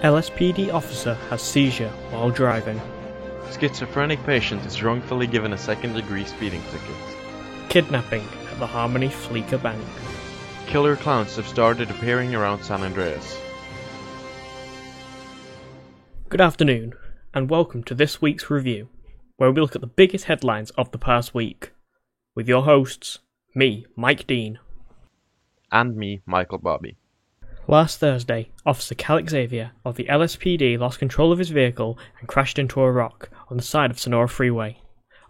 LSPD officer has seizure while driving. Schizophrenic patient is wrongfully given a second-degree speeding ticket. Kidnapping at the Harmony Fleeca Bank. Killer clowns have started appearing around San Andreas. Good afternoon, and welcome to this week's review, where we look at the biggest headlines of the past week, with your hosts, me, Mike Dean. And me, Michael Bobby. Last Thursday, Officer Cal Xavier of the LSPD lost control of his vehicle and crashed into a rock on the side of Sonora Freeway.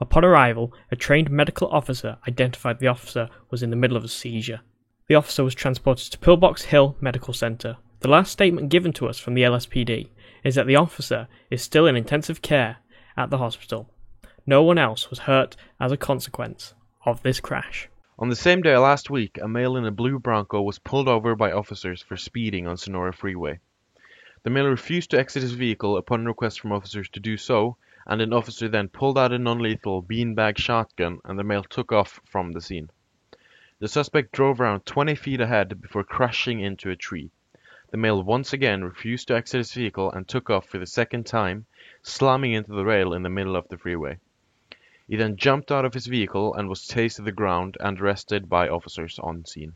Upon arrival, a trained medical officer identified the officer was in the middle of a seizure. The officer was transported to Pillbox Hill Medical Center. The last statement given to us from the LSPD is that the officer is still in intensive care at the hospital. No one else was hurt as a consequence of this crash. On the same day last week, a male in a blue Bronco was pulled over by officers for speeding on Sonora Freeway. The male refused to exit his vehicle upon request from officers to do so, and an officer then pulled out a non-lethal beanbag shotgun and the male took off from the scene. The suspect drove around 20 feet ahead before crashing into a tree. The male once again refused to exit his vehicle and took off for the second time, slamming into the rail in the middle of the freeway. He then jumped out of his vehicle and was tased to the ground and arrested by officers on scene.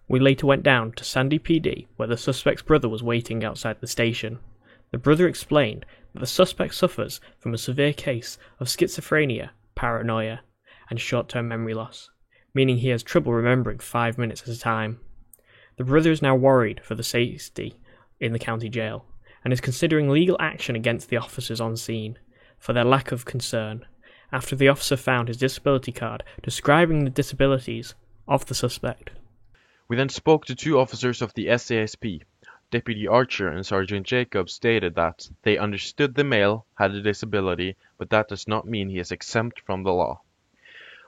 We later went down to Sandy PD, where the suspect's brother was waiting outside the station. The brother explained that the suspect suffers from a severe case of schizophrenia, paranoia, and short-term memory loss, meaning he has trouble remembering 5 minutes at a time. The brother is now worried for the safety in the county jail, and is considering legal action against the officers on scene for their lack of concern, after the officer found his disability card describing the disabilities of the suspect. We then spoke to two officers of the SASP. Deputy Archer and Sergeant Jacobs stated that they understood the male had a disability, but that does not mean he is exempt from the law.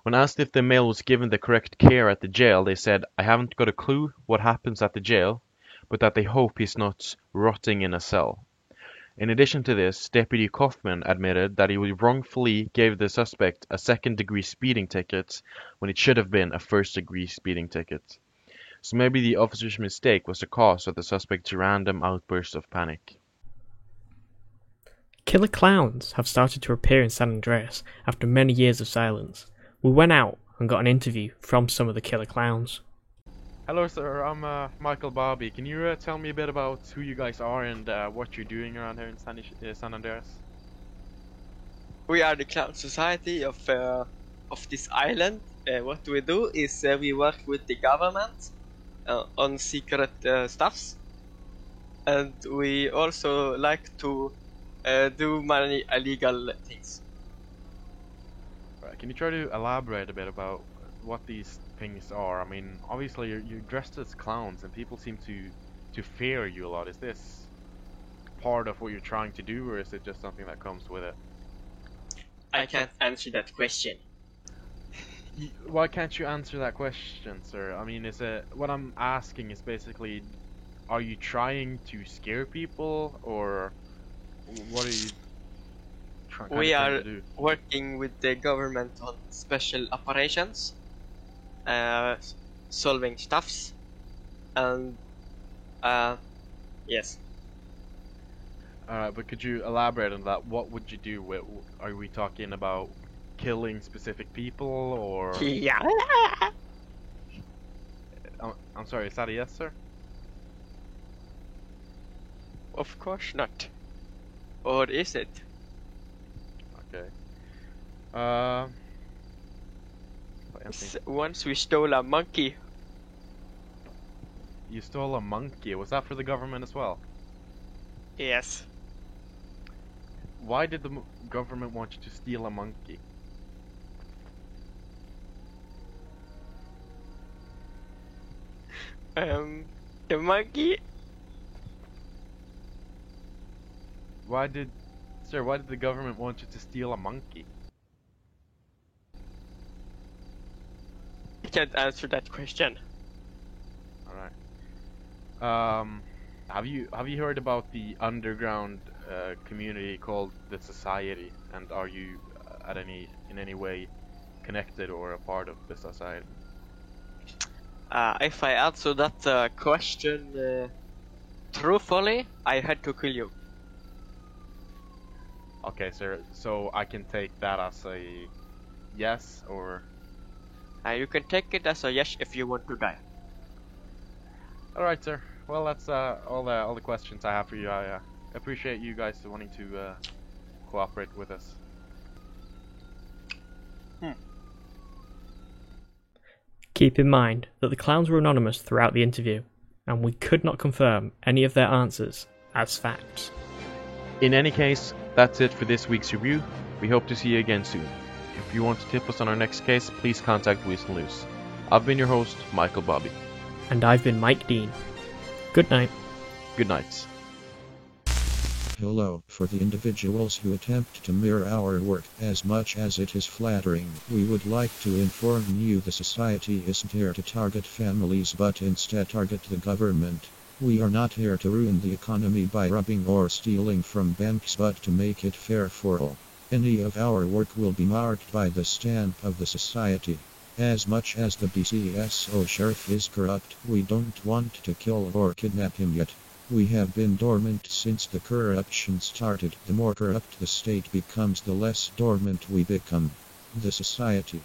When asked if the male was given the correct care at the jail, they said, "I haven't got a clue what happens at the jail, but that they hope he's not rotting in a cell." In addition to this, Deputy Kaufman admitted that he wrongfully gave the suspect a second-degree speeding ticket when it should have been a first-degree speeding ticket. So maybe the officer's mistake was the cause of the suspect's random outbursts of panic. Killer clowns have started to appear in San Andreas after many years of silence. We went out and got an interview from some of the killer clowns. Hello sir, I'm Michael Bobby. Can you tell me a bit about who you guys are and what you're doing around here in San Andreas? We are the Clown Society of this island. What we do is we work with the government on secret stuffs, and we also like to do many illegal things. Right, can you try to elaborate a bit about what these things are? I mean, obviously you're dressed as clowns and people seem to fear you a lot. Is this part of what you're trying to do, or is it just something that comes with it? I can't answer that question. Why can't you answer that question, sir? I mean, what I'm asking is basically, are you trying to scare people, or what are you trying to do? We are working with the government on special operations, solving stuffs, and yes. But could you elaborate on that? What would you do? Are we talking about killing specific people, or? Yeah. I'm sorry, is that a yes, sir? Of course not. Or is it? Okay. Once we stole a monkey. You stole a monkey? Was that for the government as well? Yes. Why did the government want you to steal a monkey? The monkey? Why did the government want you to steal a monkey? I can't answer that question. Alright. Have you heard about the underground community called the Society, and are you in any way connected or a part of the Society? If I answer that question Truthfully, I had to kill you. Okay, sir. So I can take that as a yes, or You can take it as a yes if you want to die. all right, sir. Well, that's all the questions I have for you. I appreciate you guys wanting to cooperate with us. Keep in mind that the clowns were anonymous throughout the interview, and we could not confirm any of their answers as facts. In any case, that's it for this week's review. We hope to see you again soon. If you want to tip us on our next case, please contact Weasel News. I've been your host, Michael Bobby. And I've been Mike Dean. Good night. Good night. Hello. For the individuals who attempt to mirror our work, as much as it is flattering, we would like to inform you the society isn't here to target families but instead target the government. We are not here to ruin the economy by robbing or stealing from banks but to make it fair for all. Any of our work will be marked by the stamp of the society. As much as the BCSO sheriff is corrupt, we don't want to kill or kidnap him yet. We have been dormant since the corruption started. The more corrupt the state becomes, the less dormant we become. The society